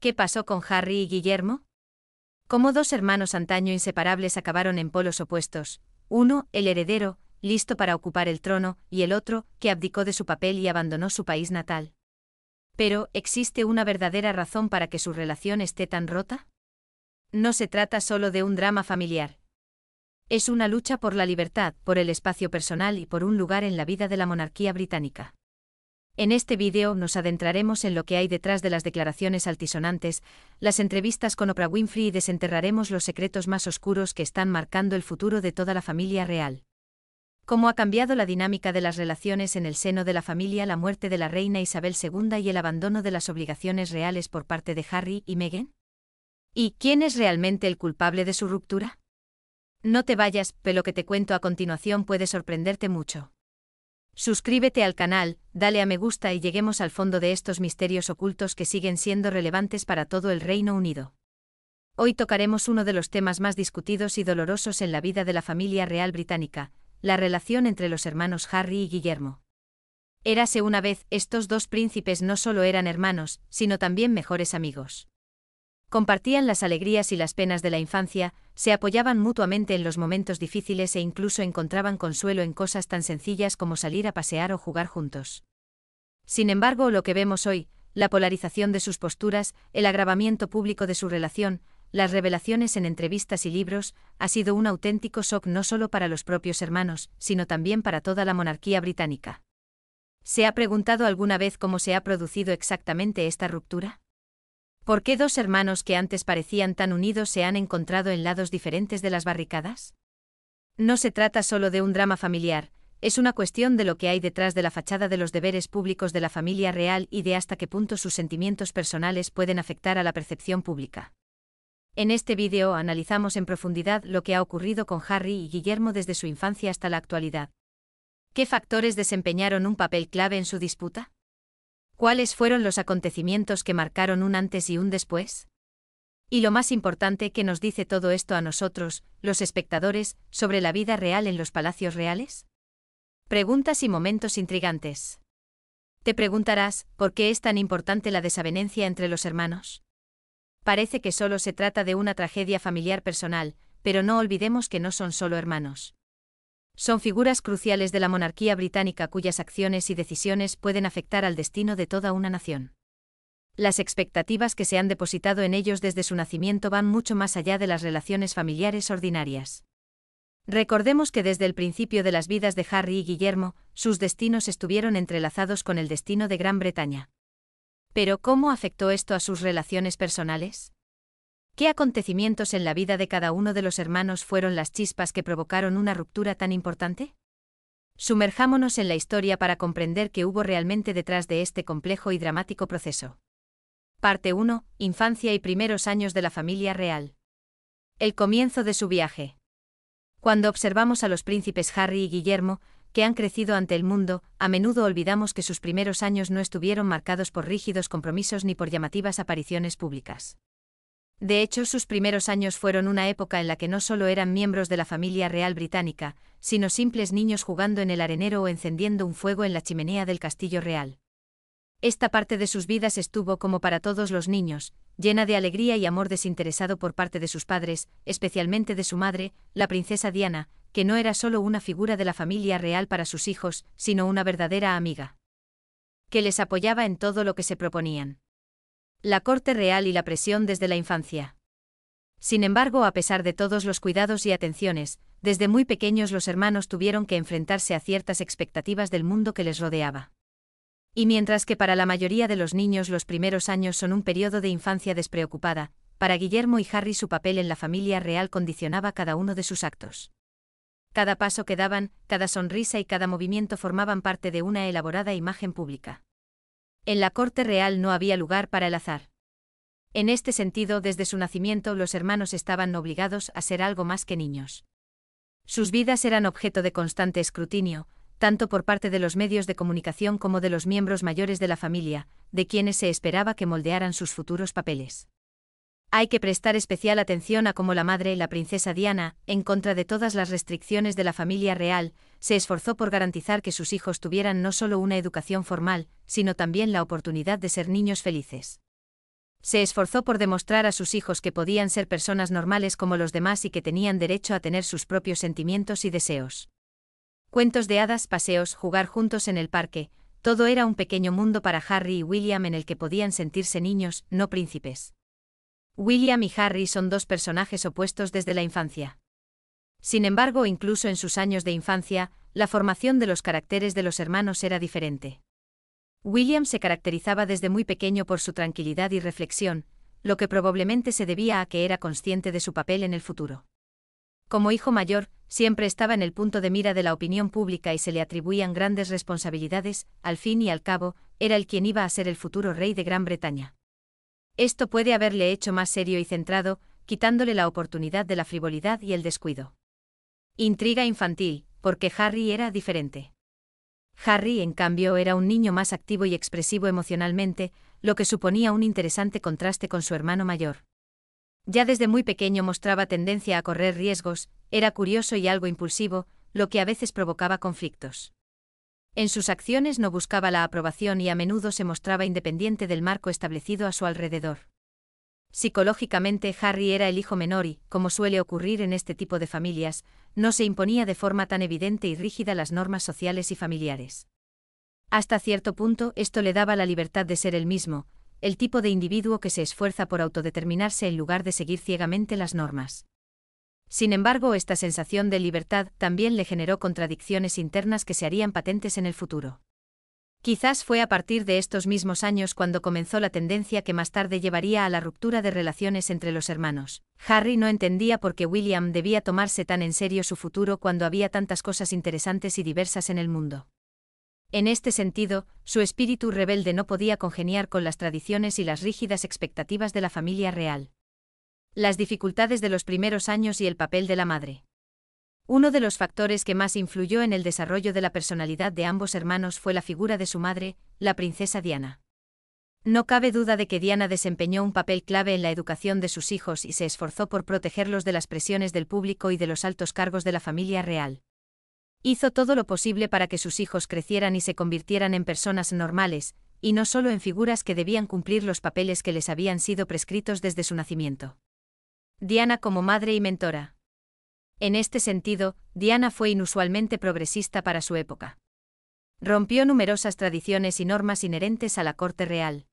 ¿Qué pasó con Harry y Guillermo? Como dos hermanos antaño inseparables acabaron en polos opuestos, uno, el heredero, listo para ocupar el trono, y el otro, que abdicó de su papel y abandonó su país natal. Pero, ¿existe una verdadera razón para que su relación esté tan rota? No se trata solo de un drama familiar. Es una lucha por la libertad, por el espacio personal y por un lugar en la vida de la monarquía británica. En este vídeo nos adentraremos en lo que hay detrás de las declaraciones altisonantes, las entrevistas con Oprah Winfrey y desenterraremos los secretos más oscuros que están marcando el futuro de toda la familia real. ¿Cómo ha cambiado la dinámica de las relaciones en el seno de la familia la muerte de la reina Isabel II y el abandono de las obligaciones reales por parte de Harry y Meghan? ¿Y quién es realmente el culpable de su ruptura? No te vayas, pero lo que te cuento a continuación puede sorprenderte mucho. Suscríbete al canal, dale a me gusta y lleguemos al fondo de estos misterios ocultos que siguen siendo relevantes para todo el Reino Unido. Hoy tocaremos uno de los temas más discutidos y dolorosos en la vida de la familia real británica, la relación entre los hermanos Harry y Guillermo. Érase una vez, estos dos príncipes no solo eran hermanos, sino también mejores amigos. Compartían las alegrías y las penas de la infancia, se apoyaban mutuamente en los momentos difíciles e incluso encontraban consuelo en cosas tan sencillas como salir a pasear o jugar juntos. Sin embargo, lo que vemos hoy, la polarización de sus posturas, el agravamiento público de su relación, las revelaciones en entrevistas y libros, ha sido un auténtico shock no solo para los propios hermanos, sino también para toda la monarquía británica. ¿Se ha preguntado alguna vez cómo se ha producido exactamente esta ruptura? ¿Por qué dos hermanos que antes parecían tan unidos se han encontrado en lados diferentes de las barricadas? No se trata solo de un drama familiar, es una cuestión de lo que hay detrás de la fachada de los deberes públicos de la familia real y de hasta qué punto sus sentimientos personales pueden afectar a la percepción pública. En este vídeo analizamos en profundidad lo que ha ocurrido con Harry y Guillermo desde su infancia hasta la actualidad. ¿Qué factores desempeñaron un papel clave en su disputa? ¿Cuáles fueron los acontecimientos que marcaron un antes y un después? Y lo más importante, ¿qué nos dice todo esto a nosotros, los espectadores, sobre la vida real en los palacios reales? Preguntas y momentos intrigantes. Te preguntarás, ¿por qué es tan importante la desavenencia entre los hermanos? Parece que solo se trata de una tragedia familiar personal, pero no olvidemos que no son solo hermanos. Son figuras cruciales de la monarquía británica cuyas acciones y decisiones pueden afectar al destino de toda una nación. Las expectativas que se han depositado en ellos desde su nacimiento van mucho más allá de las relaciones familiares ordinarias. Recordemos que desde el principio de las vidas de Harry y Guillermo, sus destinos estuvieron entrelazados con el destino de Gran Bretaña. Pero ¿cómo afectó esto a sus relaciones personales? ¿Qué acontecimientos en la vida de cada uno de los hermanos fueron las chispas que provocaron una ruptura tan importante? Sumerjámonos en la historia para comprender qué hubo realmente detrás de este complejo y dramático proceso. Parte 1. Infancia y primeros años de la familia real. El comienzo de su viaje. Cuando observamos a los príncipes Harry y Guillermo, que han crecido ante el mundo, a menudo olvidamos que sus primeros años no estuvieron marcados por rígidos compromisos ni por llamativas apariciones públicas. De hecho, sus primeros años fueron una época en la que no solo eran miembros de la familia real británica, sino simples niños jugando en el arenero o encendiendo un fuego en la chimenea del castillo real. Esta parte de sus vidas estuvo, como para todos los niños, llena de alegría y amor desinteresado por parte de sus padres, especialmente de su madre, la princesa Diana, que no era solo una figura de la familia real para sus hijos, sino una verdadera amiga, que les apoyaba en todo lo que se proponían. La corte real y la presión desde la infancia. Sin embargo, a pesar de todos los cuidados y atenciones, desde muy pequeños los hermanos tuvieron que enfrentarse a ciertas expectativas del mundo que les rodeaba. Y mientras que para la mayoría de los niños los primeros años son un periodo de infancia despreocupada, para Guillermo y Harry su papel en la familia real condicionaba cada uno de sus actos. Cada paso que daban, cada sonrisa y cada movimiento formaban parte de una elaborada imagen pública. En la corte real no había lugar para el azar. En este sentido, desde su nacimiento los hermanos estaban obligados a ser algo más que niños. Sus vidas eran objeto de constante escrutinio, tanto por parte de los medios de comunicación como de los miembros mayores de la familia, de quienes se esperaba que moldearan sus futuros papeles. Hay que prestar especial atención a cómo la madre, la princesa Diana, en contra de todas las restricciones de la familia real, se esforzó por garantizar que sus hijos tuvieran no solo una educación formal, sino también la oportunidad de ser niños felices. Se esforzó por demostrar a sus hijos que podían ser personas normales como los demás y que tenían derecho a tener sus propios sentimientos y deseos. Cuentos de hadas, paseos, jugar juntos en el parque, todo era un pequeño mundo para Harry y William en el que podían sentirse niños, no príncipes. William y Harry son dos personajes opuestos desde la infancia. Sin embargo, incluso en sus años de infancia, la formación de los caracteres de los hermanos era diferente. William se caracterizaba desde muy pequeño por su tranquilidad y reflexión, lo que probablemente se debía a que era consciente de su papel en el futuro. Como hijo mayor, siempre estaba en el punto de mira de la opinión pública y se le atribuían grandes responsabilidades, al fin y al cabo, era él quien iba a ser el futuro rey de Gran Bretaña. Esto puede haberle hecho más serio y centrado, quitándole la oportunidad de la frivolidad y el descuido. Intriga infantil, porque Harry era diferente. Harry, en cambio, era un niño más activo y expresivo emocionalmente, lo que suponía un interesante contraste con su hermano mayor. Ya desde muy pequeño mostraba tendencia a correr riesgos, era curioso y algo impulsivo, lo que a veces provocaba conflictos. En sus acciones no buscaba la aprobación y a menudo se mostraba independiente del marco establecido a su alrededor. Psicológicamente, Harry era el hijo menor y, como suele ocurrir en este tipo de familias, no se imponía de forma tan evidente y rígida las normas sociales y familiares. Hasta cierto punto, esto le daba la libertad de ser él mismo, el tipo de individuo que se esfuerza por autodeterminarse en lugar de seguir ciegamente las normas. Sin embargo, esta sensación de libertad también le generó contradicciones internas que se harían patentes en el futuro. Quizás fue a partir de estos mismos años cuando comenzó la tendencia que más tarde llevaría a la ruptura de relaciones entre los hermanos. Harry no entendía por qué William debía tomarse tan en serio su futuro cuando había tantas cosas interesantes y diversas en el mundo. En este sentido, su espíritu rebelde no podía congeniar con las tradiciones y las rígidas expectativas de la familia real. Las dificultades de los primeros años y el papel de la madre. Uno de los factores que más influyó en el desarrollo de la personalidad de ambos hermanos fue la figura de su madre, la princesa Diana. No cabe duda de que Diana desempeñó un papel clave en la educación de sus hijos y se esforzó por protegerlos de las presiones del público y de los altos cargos de la familia real. Hizo todo lo posible para que sus hijos crecieran y se convirtieran en personas normales, y no solo en figuras que debían cumplir los papeles que les habían sido prescritos desde su nacimiento. Diana como madre y mentora. En este sentido, Diana fue inusualmente progresista para su época. Rompió numerosas tradiciones y normas inherentes a la corte real.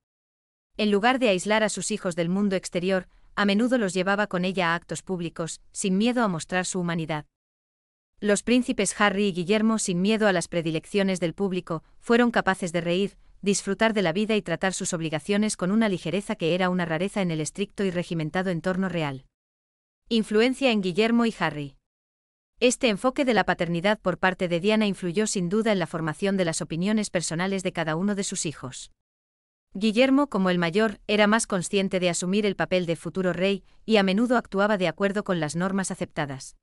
En lugar de aislar a sus hijos del mundo exterior, a menudo los llevaba con ella a actos públicos, sin miedo a mostrar su humanidad. Los príncipes Harry y Guillermo, sin miedo a las predilecciones del público, fueron capaces de reír, disfrutar de la vida y tratar sus obligaciones con una ligereza que era una rareza en el estricto y regimentado entorno real. Influencia en Guillermo y Harry. Este enfoque de la paternidad por parte de Diana influyó sin duda en la formación de las opiniones personales de cada uno de sus hijos. Guillermo, como el mayor, era más consciente de asumir el papel de futuro rey, y a menudo actuaba de acuerdo con las normas aceptadas.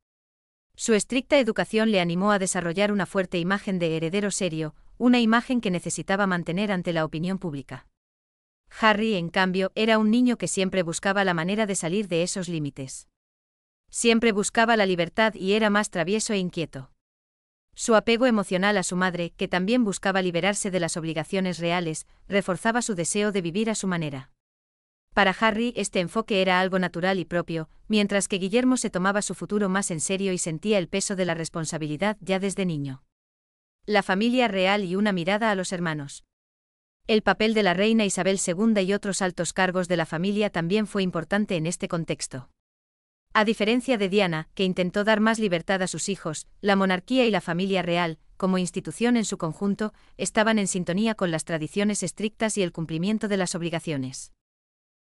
Su estricta educación le animó a desarrollar una fuerte imagen de heredero serio, una imagen que necesitaba mantener ante la opinión pública. Harry, en cambio, era un niño que siempre buscaba la manera de salir de esos límites. Siempre buscaba la libertad y era más travieso e inquieto. Su apego emocional a su madre, que también buscaba liberarse de las obligaciones reales, reforzaba su deseo de vivir a su manera. Para Harry este enfoque era algo natural y propio, mientras que Guillermo se tomaba su futuro más en serio y sentía el peso de la responsabilidad ya desde niño. La familia real y una mirada a los hermanos. El papel de la reina Isabel II y otros altos cargos de la familia también fue importante en este contexto. A diferencia de Diana, que intentó dar más libertad a sus hijos, la monarquía y la familia real, como institución en su conjunto, estaban en sintonía con las tradiciones estrictas y el cumplimiento de las obligaciones.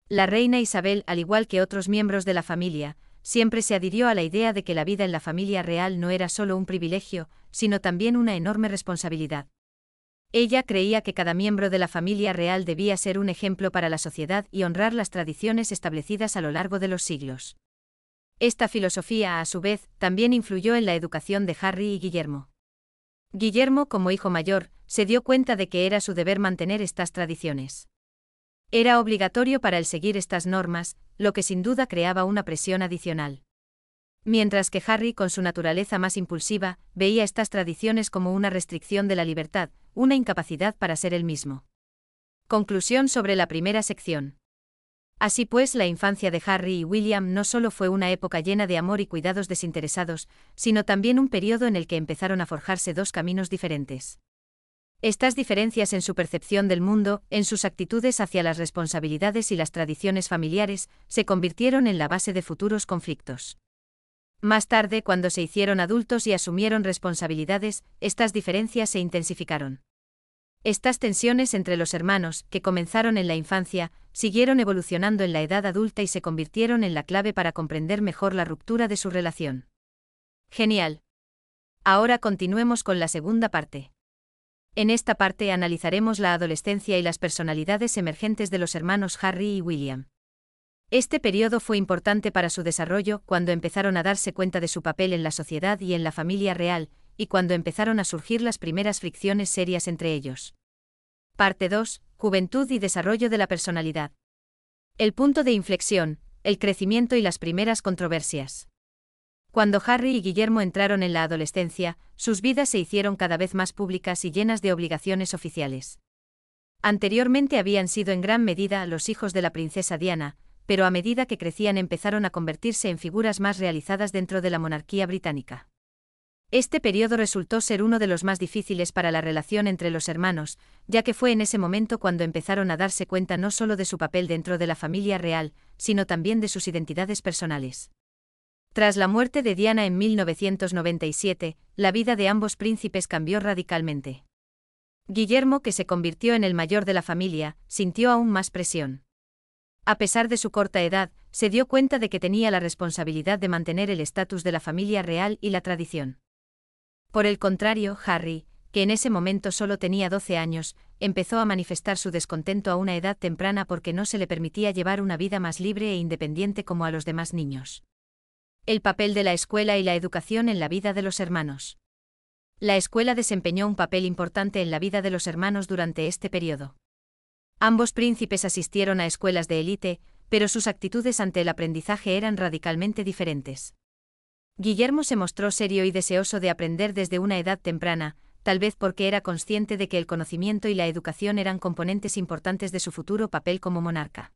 La reina Isabel, al igual que otros miembros de la familia, siempre se adhirió a la idea de que la vida en la familia real no era solo un privilegio, sino también una enorme responsabilidad. Ella creía que cada miembro de la familia real debía ser un ejemplo para la sociedad y honrar las tradiciones establecidas a lo largo de los siglos. Esta filosofía, a su vez, también influyó en la educación de Harry y Guillermo. Guillermo, como hijo mayor, se dio cuenta de que era su deber mantener estas tradiciones. Era obligatorio para él seguir estas normas, lo que sin duda creaba una presión adicional. Mientras que Harry, con su naturaleza más impulsiva, veía estas tradiciones como una restricción de la libertad, una incapacidad para ser él mismo. Conclusión sobre la primera sección. Así pues, la infancia de Harry y William no solo fue una época llena de amor y cuidados desinteresados, sino también un periodo en el que empezaron a forjarse dos caminos diferentes. Estas diferencias en su percepción del mundo, en sus actitudes hacia las responsabilidades y las tradiciones familiares, se convirtieron en la base de futuros conflictos. Más tarde, cuando se hicieron adultos y asumieron responsabilidades, estas diferencias se intensificaron. Estas tensiones entre los hermanos, que comenzaron en la infancia, siguieron evolucionando en la edad adulta y se convirtieron en la clave para comprender mejor la ruptura de su relación. Genial. Ahora continuemos con la segunda parte. En esta parte analizaremos la adolescencia y las personalidades emergentes de los hermanos Harry y William. Este periodo fue importante para su desarrollo cuando empezaron a darse cuenta de su papel en la sociedad y en la familia real, y cuando empezaron a surgir las primeras fricciones serias entre ellos. Parte 2. Juventud y desarrollo de la personalidad. El punto de inflexión, el crecimiento y las primeras controversias. Cuando Harry y Guillermo entraron en la adolescencia, sus vidas se hicieron cada vez más públicas y llenas de obligaciones oficiales. Anteriormente habían sido en gran medida los hijos de la princesa Diana, pero a medida que crecían empezaron a convertirse en figuras más realizadas dentro de la monarquía británica. Este periodo resultó ser uno de los más difíciles para la relación entre los hermanos, ya que fue en ese momento cuando empezaron a darse cuenta no solo de su papel dentro de la familia real, sino también de sus identidades personales. Tras la muerte de Diana en 1997, la vida de ambos príncipes cambió radicalmente. Guillermo, que se convirtió en el mayor de la familia, sintió aún más presión. A pesar de su corta edad, se dio cuenta de que tenía la responsabilidad de mantener el estatus de la familia real y la tradición. Por el contrario, Harry, que en ese momento solo tenía 12 años, empezó a manifestar su descontento a una edad temprana porque no se le permitía llevar una vida más libre e independiente como a los demás niños. El papel de la escuela y la educación en la vida de los hermanos. La escuela desempeñó un papel importante en la vida de los hermanos durante este periodo. Ambos príncipes asistieron a escuelas de élite, pero sus actitudes ante el aprendizaje eran radicalmente diferentes. Guillermo se mostró serio y deseoso de aprender desde una edad temprana, tal vez porque era consciente de que el conocimiento y la educación eran componentes importantes de su futuro papel como monarca.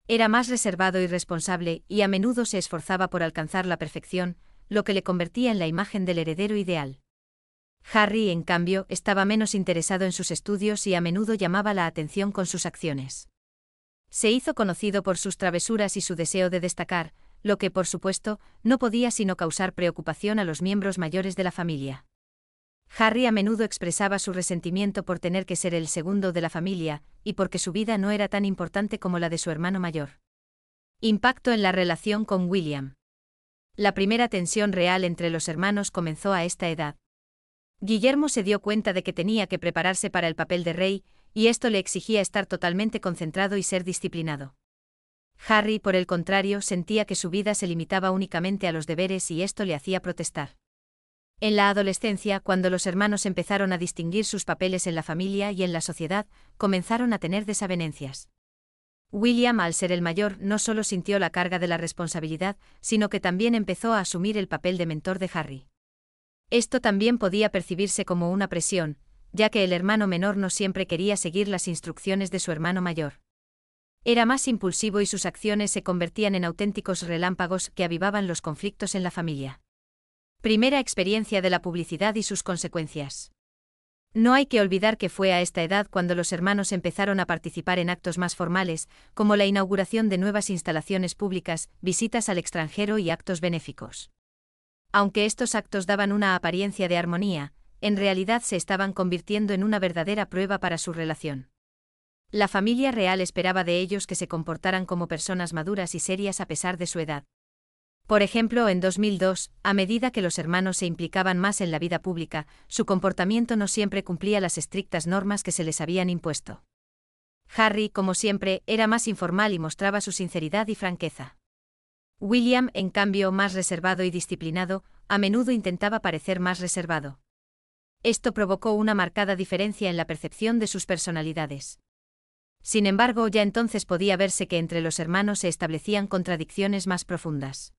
Era más reservado y responsable, y a menudo se esforzaba por alcanzar la perfección, lo que le convertía en la imagen del heredero ideal. Harry, en cambio, estaba menos interesado en sus estudios y a menudo llamaba la atención con sus acciones. Se hizo conocido por sus travesuras y su deseo de destacar, lo que, por supuesto, no podía sino causar preocupación a los miembros mayores de la familia. Harry a menudo expresaba su resentimiento por tener que ser el segundo de la familia, y porque su vida no era tan importante como la de su hermano mayor. Impacto en la relación con William. La primera tensión real entre los hermanos comenzó a esta edad. Guillermo se dio cuenta de que tenía que prepararse para el papel de rey, y esto le exigía estar totalmente concentrado y ser disciplinado. Harry, por el contrario, sentía que su vida se limitaba únicamente a los deberes y esto le hacía protestar. En la adolescencia, cuando los hermanos empezaron a distinguir sus papeles en la familia y en la sociedad, comenzaron a tener desavenencias. William, al ser el mayor, no solo sintió la carga de la responsabilidad, sino que también empezó a asumir el papel de mentor de Harry. Esto también podía percibirse como una presión, ya que el hermano menor no siempre quería seguir las instrucciones de su hermano mayor. Era más impulsivo y sus acciones se convertían en auténticos relámpagos que avivaban los conflictos en la familia. Primera experiencia de la publicidad y sus consecuencias. No hay que olvidar que fue a esta edad cuando los hermanos empezaron a participar en actos más formales, como la inauguración de nuevas instalaciones públicas, visitas al extranjero y actos benéficos. Aunque estos actos daban una apariencia de armonía, en realidad se estaban convirtiendo en una verdadera prueba para su relación. La familia real esperaba de ellos que se comportaran como personas maduras y serias a pesar de su edad. Por ejemplo, en 2002, a medida que los hermanos se implicaban más en la vida pública, su comportamiento no siempre cumplía las estrictas normas que se les habían impuesto. Harry, como siempre, era más informal y mostraba su sinceridad y franqueza. William, en cambio, más reservado y disciplinado, a menudo intentaba parecer más reservado. Esto provocó una marcada diferencia en la percepción de sus personalidades. Sin embargo, ya entonces podía verse que entre los hermanos se establecían contradicciones más profundas.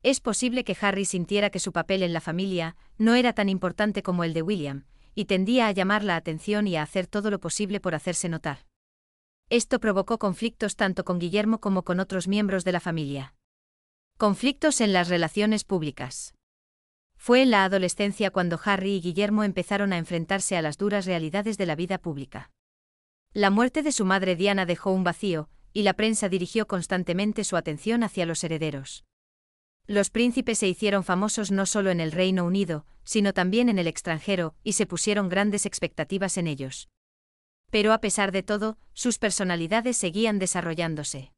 Es posible que Harry sintiera que su papel en la familia no era tan importante como el de William, y tendía a llamar la atención y a hacer todo lo posible por hacerse notar. Esto provocó conflictos tanto con Guillermo como con otros miembros de la familia. Conflictos en las relaciones públicas. Fue en la adolescencia cuando Harry y Guillermo empezaron a enfrentarse a las duras realidades de la vida pública. La muerte de su madre Diana dejó un vacío, y la prensa dirigió constantemente su atención hacia los herederos. Los príncipes se hicieron famosos no solo en el Reino Unido, sino también en el extranjero, y se pusieron grandes expectativas en ellos. Pero a pesar de todo, sus personalidades seguían desarrollándose.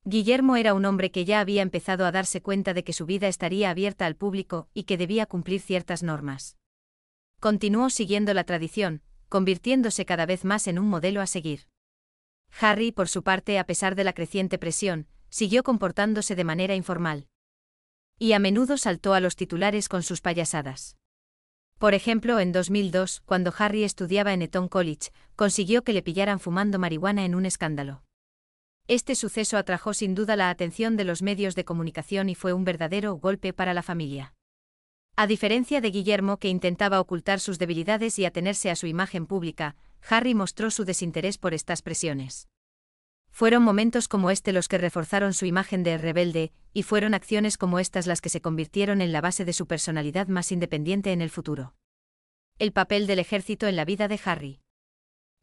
Guillermo era un hombre que ya había empezado a darse cuenta de que su vida estaría abierta al público y que debía cumplir ciertas normas. Continuó siguiendo la tradición, convirtiéndose cada vez más en un modelo a seguir. Harry, por su parte, a pesar de la creciente presión, siguió comportándose de manera informal. Y a menudo saltó a los titulares con sus payasadas. Por ejemplo, en 2002, cuando Harry estudiaba en Eton College, consiguió que le pillaran fumando marihuana en un escándalo. Este suceso atrajo sin duda la atención de los medios de comunicación y fue un verdadero golpe para la familia. A diferencia de Guillermo, que intentaba ocultar sus debilidades y atenerse a su imagen pública, Harry mostró su desinterés por estas presiones. Fueron momentos como este los que reforzaron su imagen de rebelde, y fueron acciones como estas las que se convirtieron en la base de su personalidad más independiente en el futuro. El papel del ejército en la vida de Harry.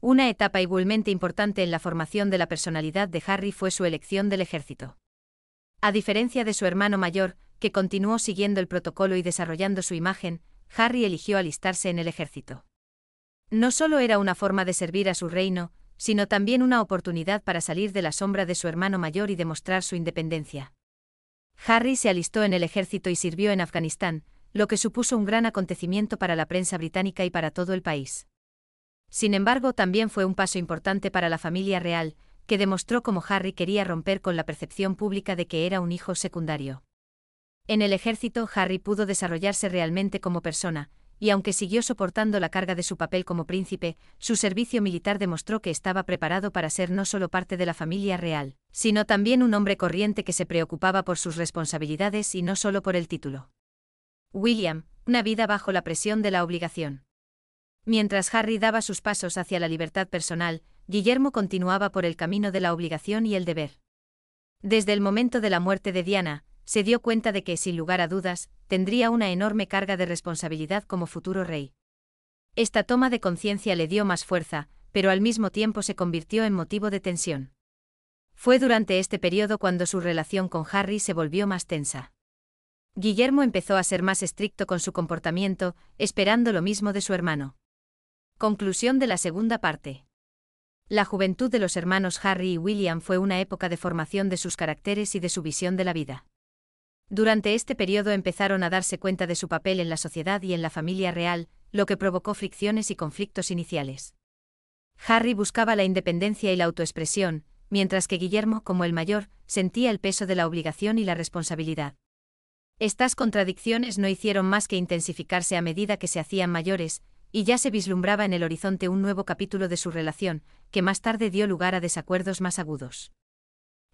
Una etapa igualmente importante en la formación de la personalidad de Harry fue su elección del ejército. A diferencia de su hermano mayor, que continuó siguiendo el protocolo y desarrollando su imagen, Harry eligió alistarse en el ejército. No solo era una forma de servir a su reino, sino también una oportunidad para salir de la sombra de su hermano mayor y demostrar su independencia. Harry se alistó en el ejército y sirvió en Afganistán, lo que supuso un gran acontecimiento para la prensa británica y para todo el país. Sin embargo, también fue un paso importante para la familia real, que demostró cómo Harry quería romper con la percepción pública de que era un hijo secundario. En el ejército, Harry pudo desarrollarse realmente como persona, y aunque siguió soportando la carga de su papel como príncipe, su servicio militar demostró que estaba preparado para ser no solo parte de la familia real, sino también un hombre corriente que se preocupaba por sus responsabilidades y no solo por el título. William, una vida bajo la presión de la obligación. Mientras Harry daba sus pasos hacia la libertad personal, Guillermo continuaba por el camino de la obligación y el deber. Desde el momento de la muerte de Diana, se dio cuenta de que, sin lugar a dudas, tendría una enorme carga de responsabilidad como futuro rey. Esta toma de conciencia le dio más fuerza, pero al mismo tiempo se convirtió en motivo de tensión. Fue durante este periodo cuando su relación con Harry se volvió más tensa. Guillermo empezó a ser más estricto con su comportamiento, esperando lo mismo de su hermano. Conclusión de la segunda parte. La juventud de los hermanos Harry y William fue una época de formación de sus caracteres y de su visión de la vida. Durante este periodo empezaron a darse cuenta de su papel en la sociedad y en la familia real, lo que provocó fricciones y conflictos iniciales. Harry buscaba la independencia y la autoexpresión, mientras que Guillermo, como el mayor, sentía el peso de la obligación y la responsabilidad. Estas contradicciones no hicieron más que intensificarse a medida que se hacían mayores, y ya se vislumbraba en el horizonte un nuevo capítulo de su relación, que más tarde dio lugar a desacuerdos más agudos.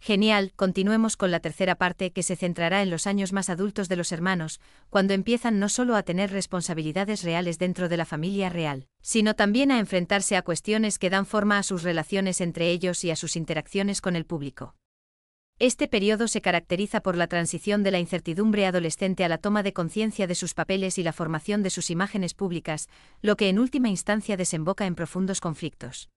Genial, continuemos con la tercera parte que se centrará en los años más adultos de los hermanos, cuando empiezan no solo a tener responsabilidades reales dentro de la familia real, sino también a enfrentarse a cuestiones que dan forma a sus relaciones entre ellos y a sus interacciones con el público. Este periodo se caracteriza por la transición de la incertidumbre adolescente a la toma de conciencia de sus papeles y la formación de sus imágenes públicas, lo que en última instancia desemboca en profundos conflictos.